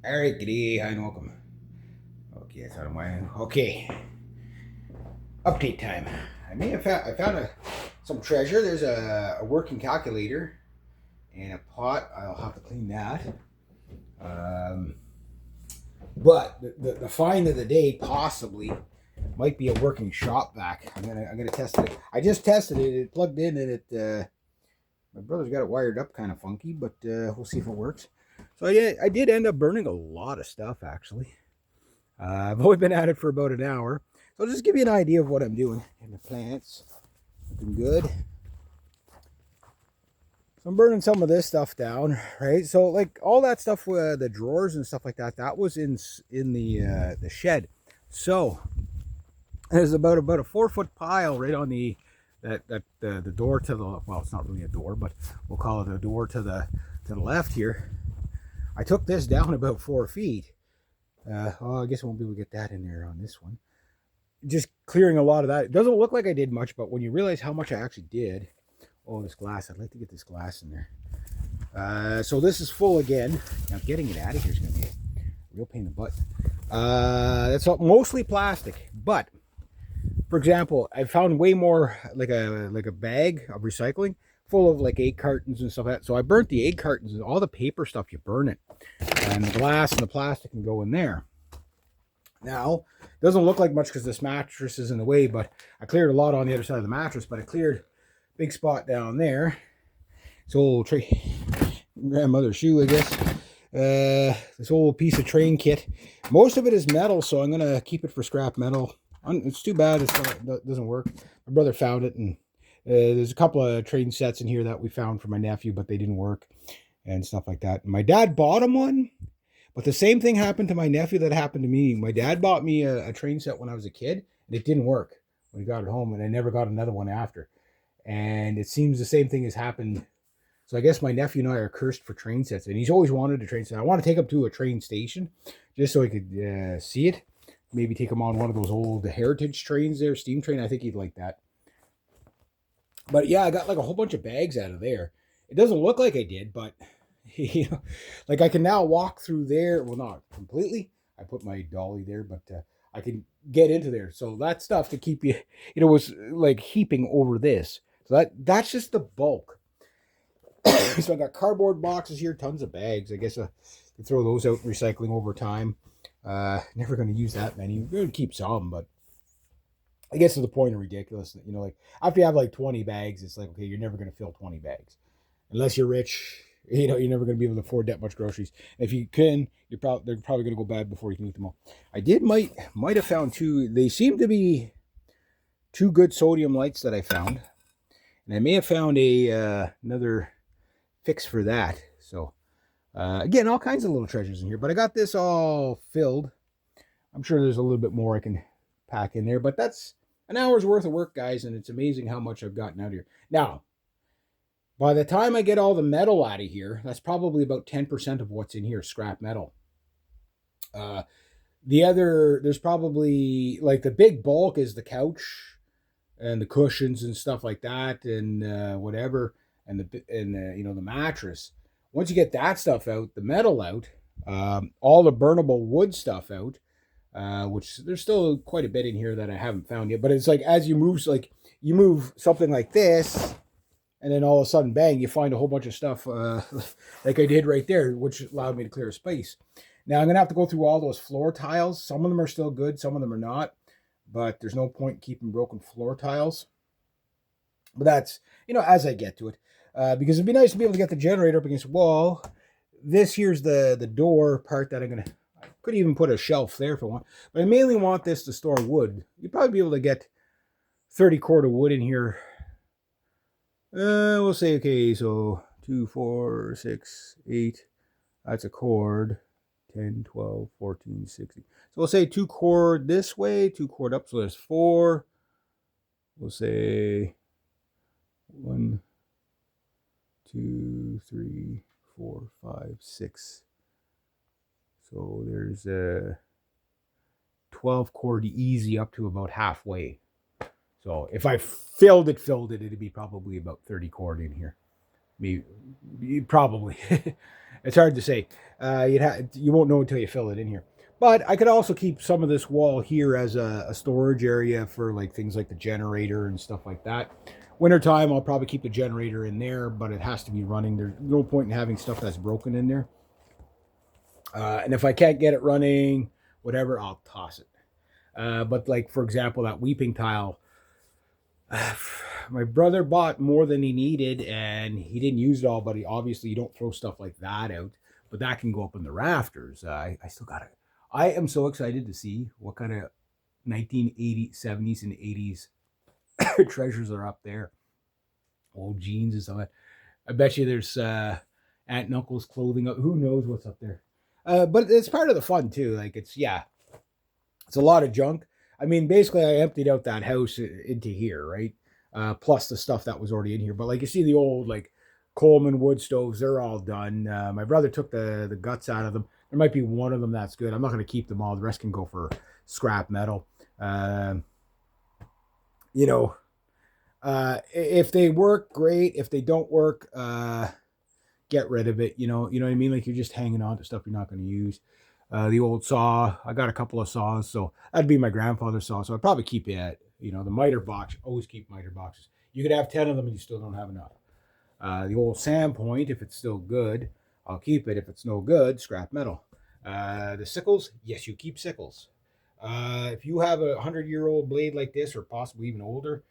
All right, g'day, hi and welcome. Okay, that's out of my. Okay, update time. I found some treasure. There's a working calculator and a pot. I'll have to clean that. Um, but the find of the day possibly might be a working shop vac. I'm gonna test it. I just tested it. It plugged in and my brother's got it wired up kind of funky, but we'll see if it works. So I did end up burning a lot of stuff actually. I've only been at it for about an hour. So I'll just give you an idea of what I'm doing. And the plants looking good. So I'm burning some of this stuff down, right? So like all that stuff, the drawers and stuff like that, that was in the shed. So there's about a 4 foot pile right on the door to the, well, it's not really a door, but we'll call it a door to the left here. I took this down about 4 feet. Oh, I guess I won't be able to get that in there on this one. Just clearing a lot of that. It doesn't look like I did much, but when you realize how much I actually did, oh, this glass, I'd like to get this glass in there. So this is full again. Now getting it out of here is going to be a real pain in the butt. That's mostly plastic, but for example, I found way more like a bag of recycling full of like egg cartons and stuff like that. So I burnt the egg cartons and all the paper stuff. You burn it, and the glass and the plastic can go in there. Now, it doesn't look like much because this mattress is in the way, but I cleared a lot on the other side of the mattress, but I cleared a big spot down there. This old grandmother's shoe, I guess. This old piece of train kit. Most of it is metal, so I'm going to keep it for scrap metal. It's too bad it doesn't work. My brother found it, and there's a couple of train sets in here that we found for my nephew, but they didn't work and stuff like that. My dad bought him one. But the same thing happened to my nephew that happened to me. My dad bought me a train set when I was a kid, and it didn't work when he got it home, and I never got another one after. And it seems the same thing has happened. So I guess my nephew and I are cursed for train sets, and he's always wanted a train set. I want to take him to a train station just so he could see it. Maybe take him on one of those old heritage trains there, steam train. I think he'd like that. But yeah, I got like a whole bunch of bags out of there. It doesn't look like I did, but you know, like I can now walk through there. Well, not completely. I put my dolly there, but I can get into there. So that stuff to keep you, was like heaping over this. So that's just the bulk. So I got cardboard boxes here, tons of bags. I guess I can throw those out recycling over time. Never going to use that many. We're going to keep some, but I guess to the point of ridiculous. Like after you have like 20 bags, it's like, okay, you're never going to fill 20 bags unless you're rich. You're never going to be able to afford that much groceries. If you can, they're probably going to go bad before you can eat them all. I might have found two. They seem to be two good sodium lights that I found, and I may have found another fix for that. So again, all kinds of little treasures in here. But I got this all filled. I'm sure there's a little bit more I can pack in there, but that's an hour's worth of work, guys, and it's amazing how much I've gotten out of here. Now, by the time I get all the metal out of here, that's probably about 10% of what's in here, scrap metal. There's probably like the big bulk is the couch and the cushions and stuff like that, and whatever, and the mattress. Once you get that stuff out, the metal out, all the burnable wood stuff out, which there's still quite a bit in here that I haven't found yet. But it's like as you move something like this, and then all of a sudden, bang, you find a whole bunch of stuff like I did right there, which allowed me to clear space. Now I'm going to have to go through all those floor tiles. Some of them are still good, some of them are not, but there's no point in keeping broken floor tiles. But that's, as I get to it, because it'd be nice to be able to get the generator up against the wall. This here's the door part that I could even put a shelf there if I want, but I mainly want this to store wood. You'd probably be able to get 30 cord of wood in here. We'll say, okay, so 2, 4, 6, 8, that's a cord, 10, 12, 14, 16. So we'll say 2 cord this way, 2 cord up, so there's 4. We'll say 1, 2, 3, 4, 5, 6. So there's 12 cord easy up to about halfway. So if I filled it, it'd be probably about 30 cord in here. Me, probably. It's hard to say. You won't know until you fill it in here. But I could also keep some of this wall here as a storage area for like things like the generator and stuff like that. Wintertime, I'll probably keep the generator in there, but it has to be running. There's no point in having stuff that's broken in there. And if I can't get it running, whatever, I'll toss it. But like for example, that weeping tile, my brother bought more than he needed, and he didn't use it all. But obviously, you don't throw stuff like that out. But that can go up in the rafters. I still got it. I am so excited to see what kind of 1980s, 70s, and 80s treasures are up there. Old jeans and stuff. I bet you there's aunt and uncle's clothing. Who knows what's up there? But it's part of the fun too. Like it's a lot of junk. I mean, basically, I emptied out that house into here, right? Plus the stuff that was already in here. But like you see, the old like Coleman wood stoves, they're all done. My brother took the guts out of them. There might be one of them that's good. I'm not going to keep them all. The rest can go for scrap metal. You know, if they work, great. If they don't work, get rid of it. You know what I mean. Like you're just hanging on to stuff you're not going to use. The old saw, I got a couple of saws, so that'd be my grandfather's saw. So I'd probably keep it. The miter box. Always keep miter boxes. You could have 10 of them and you still don't have enough. The old sand point, if it's still good, I'll keep it. If it's no good, scrap metal. The sickles, yes, you keep sickles. If you have a 100-year-old blade like this, or possibly even older,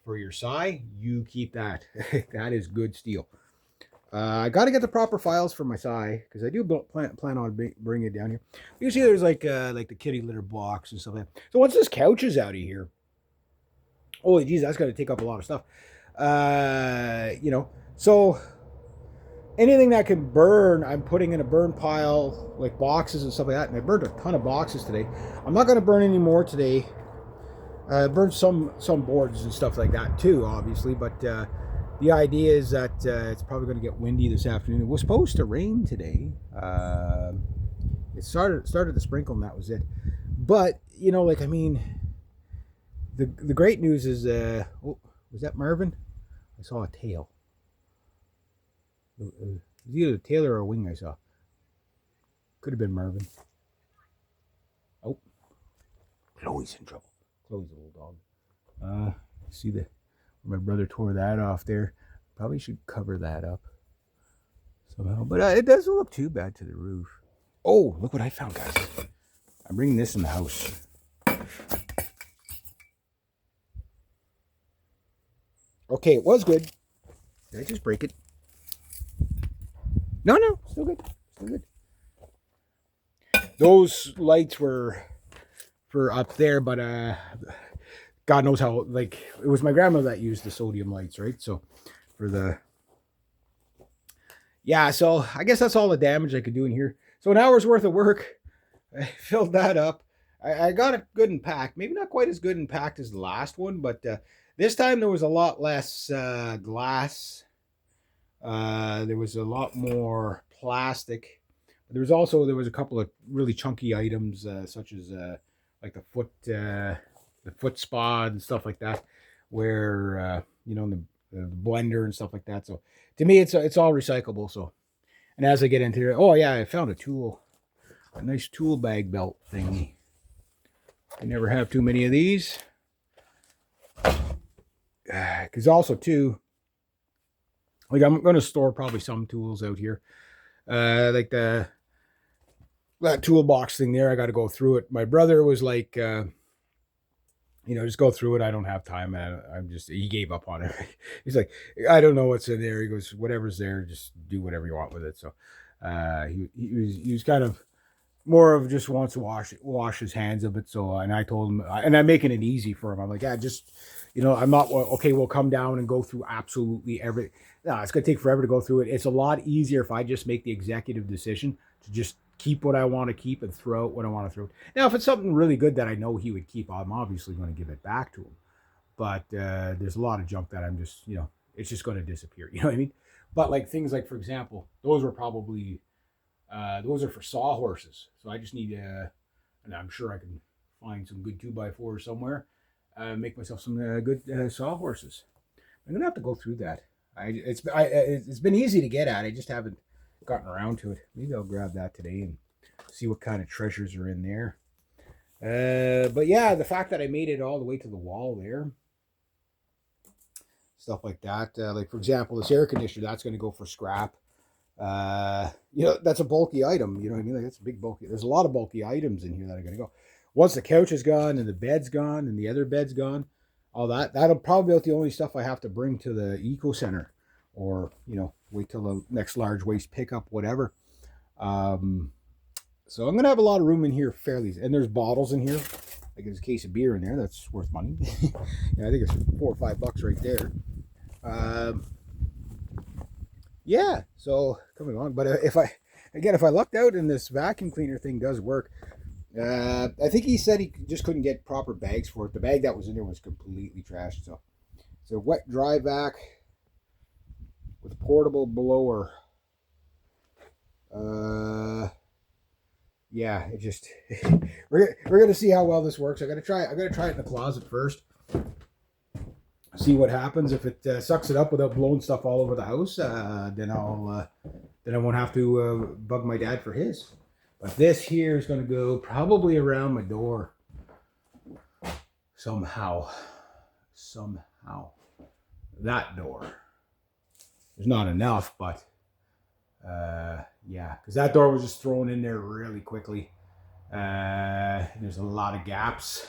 for your sai, you keep that. That is good steel. I got to get the proper files for my sai because I do plan on bringing it down here. You see, there's like the kitty litter box and stuff like that. So once this couch is out of here, holy geez, that's going to take up a lot of stuff. So anything that can burn, I'm putting in a burn pile, like boxes and stuff like that. And I burned a ton of boxes today. I'm not going to burn any more today. Burned some boards and stuff like that too, obviously, but. The idea is that it's probably going to get windy this afternoon. It was supposed to rain today. It started to sprinkle, and that was it. But the great news is, was that Marvin? I saw a tail. It was either a tail or a wing I saw. Could have been Marvin. Oh, Chloe's in trouble. Chloe's a little dog. See my brother tore that off there. Probably should cover that up somehow. But it doesn't look too bad to the roof. Oh, look what I found, guys. I'm bringing this in the house. Okay, it was good. Did I just break it? No, still good. Still good. Those lights were for up there, but God knows how, like, it was my grandma that used the sodium lights, right? So so I guess that's all the damage I could do in here. So an hour's worth of work. I filled that up. I got it good and packed. Maybe not quite as good and packed as the last one, but this time there was a lot less glass. There was a lot more plastic. There was a couple of really chunky items, such as like the foot spa and stuff like that, where the blender and stuff like that. So to me, it's all recyclable. So, and as I get into it, oh yeah, I found a nice tool bag belt thingy. I never have too many of these, because also too, like I'm going to store probably some tools out here, like that toolbox thing there. I got to go through it. My brother was like. Just go through it. I don't have time. He gave up on it. He's like, I don't know what's in there. He goes, whatever's there, just do whatever you want with it. So, he was kind of more of just wants to wash his hands of it. So, and I told him, and I'm making it easy for him. I'm like, yeah, just, I'm not, okay, we'll come down and go through absolutely everything. No, it's going to take forever to go through it. It's a lot easier if I just make the executive decision to just keep what I want to keep and throw out what I want to throw. Now, if it's something really good that I know he would keep, I'm obviously going to give it back to him. But there's a lot of junk that I'm just, it's just going to disappear. You know what I mean? But like things like, for example, those are probably, those are for sawhorses. So I just need, and I'm sure I can find some good 2x4 somewhere, make myself some good sawhorses. I'm going to have to go through that. It's been easy to get at. I just haven't gotten around to it. Maybe I'll grab that today and see what kind of treasures are in there. But yeah, the fact that I made it all the way to the wall there, stuff like that. Like for example, this air conditioner, that's going to go for scrap. That's a bulky item. You know what I mean? Like that's a big bulky. There's a lot of bulky items in here that are going to go. Once the couch is gone and the bed's gone and the other bed's gone, all that'll probably be about the only stuff I have to bring to the eco center, or wait till the next large waste pickup, whatever. So I'm gonna have a lot of room in here, fairly, and there's bottles in here. Like there's a case of beer in there that's worth money. I think it's $4 or $5 right there. Yeah, so coming along. But if I lucked out and this vacuum cleaner thing does work, I think he said he just couldn't get proper bags for it. The bag that was in there was completely trashed. So it's a wet dry vac with a portable blower. Yeah, it just we're gonna see how well this works. I'm gonna try it in the closet first. See what happens. If it sucks it up without blowing stuff all over the house, then I won't have to bug my dad for his. But this here is going to go probably around my door somehow. That door. There's not enough, but yeah, because that door was just thrown in there really quickly. There's a lot of gaps.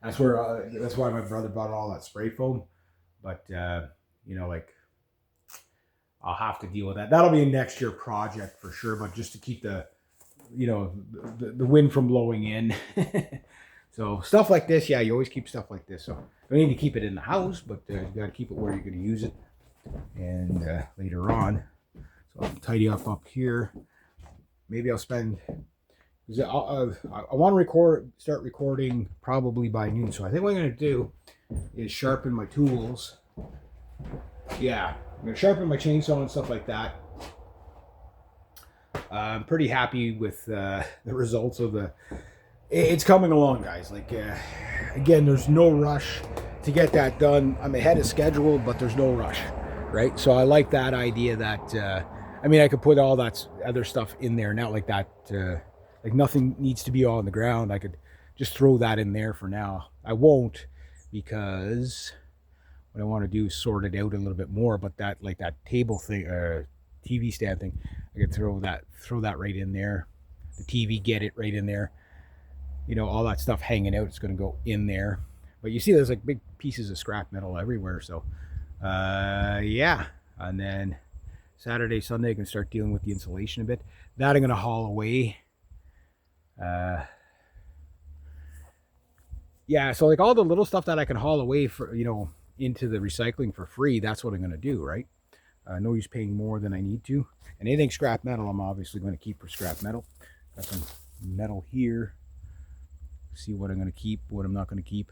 That's why my brother bought all that spray foam. But like I'll have to deal with that. That'll be a next year project for sure. But just to keep the wind from blowing in. So stuff like this, yeah, you always keep stuff like this. So you don't need to keep it in the house, but you got to keep it where you're going to use it. And later on, so I'll tidy up here. Maybe I'll spend. I want to start recording probably by noon. So I think what I'm going to do is sharpen my tools. Yeah, I'm going to sharpen my chainsaw and stuff like that. I'm pretty happy with the results of it's coming along, guys. Like, again, there's no rush to get that done. I'm ahead of schedule, but there's no rush, right? So I like that idea that, I could put all that other stuff in there now, like that, like nothing needs to be all on the ground. I could just throw that in there for now. I won't, because what I want to do is sort it out a little bit more, but that, like that table thing, TV stand thing, I could throw that right in there. The TV, get it right in there. All that stuff hanging out, it's going to go in there. But you see there's like big pieces of scrap metal everywhere. So yeah, and then Saturday, Sunday I can start dealing with the insulation a bit. That I'm going to haul away. Yeah, so like all the little stuff that I can haul away for into the recycling for free, that's what I'm going to do, right? No use paying more than I need to. And anything scrap metal, I'm obviously going to keep for scrap metal. Got some metal here. See what I'm going to keep, what I'm not going to keep.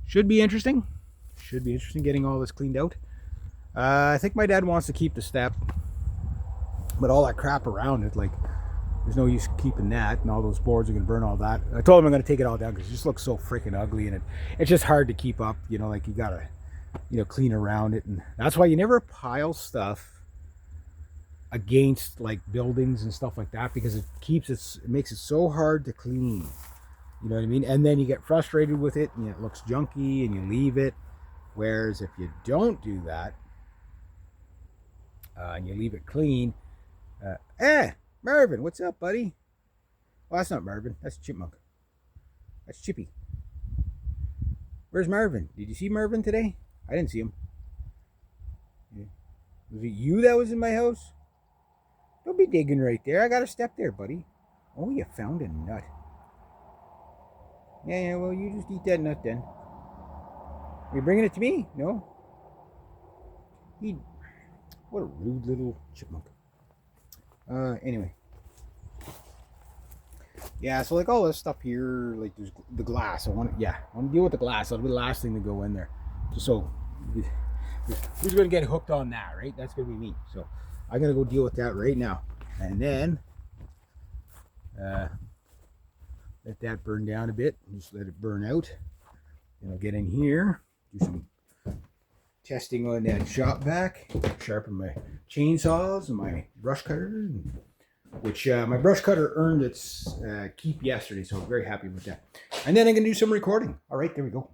Should be interesting. Should be interesting getting all this cleaned out. I think my dad wants to keep the step, but all that crap around it, like, there's no use keeping that, and all those boards are going to burn all that. I told him I'm going to take it all down because it just looks so freaking ugly, and it's just hard to keep up. Like you got to clean around it, and that's why you never pile stuff against like buildings and stuff like that, because it makes it so hard to clean. You know what I mean? And then you get frustrated with it, and it looks junky, and you leave it. Whereas if you don't do that, and you leave it clean, Marvin, what's up, buddy? Well, that's not Marvin. That's Chipmunk. That's Chippy. Where's Marvin? Did you see Marvin today? I didn't see him. Yeah. Was it you that was in my house? Don't be digging right there. I got a step there, buddy. Oh, you found a nut. Yeah, well, you just eat that nut then. Are you bringing it to me? No? What a rude little chipmunk. Anyway. Yeah, so like all this stuff here, like there's the glass. I want to deal with the glass. That'll be the last thing to go in there. So who's going to get hooked on that, right? That's going to be me. So I'm going to go deal with that right now. And then let that burn down a bit. Just let it burn out. Then I'll get in here, do some testing on that shop vac, sharpen my chainsaws and my brush cutter, which my brush cutter earned its keep yesterday, so I'm very happy with that. And then I'm going to do some recording. All right, there we go.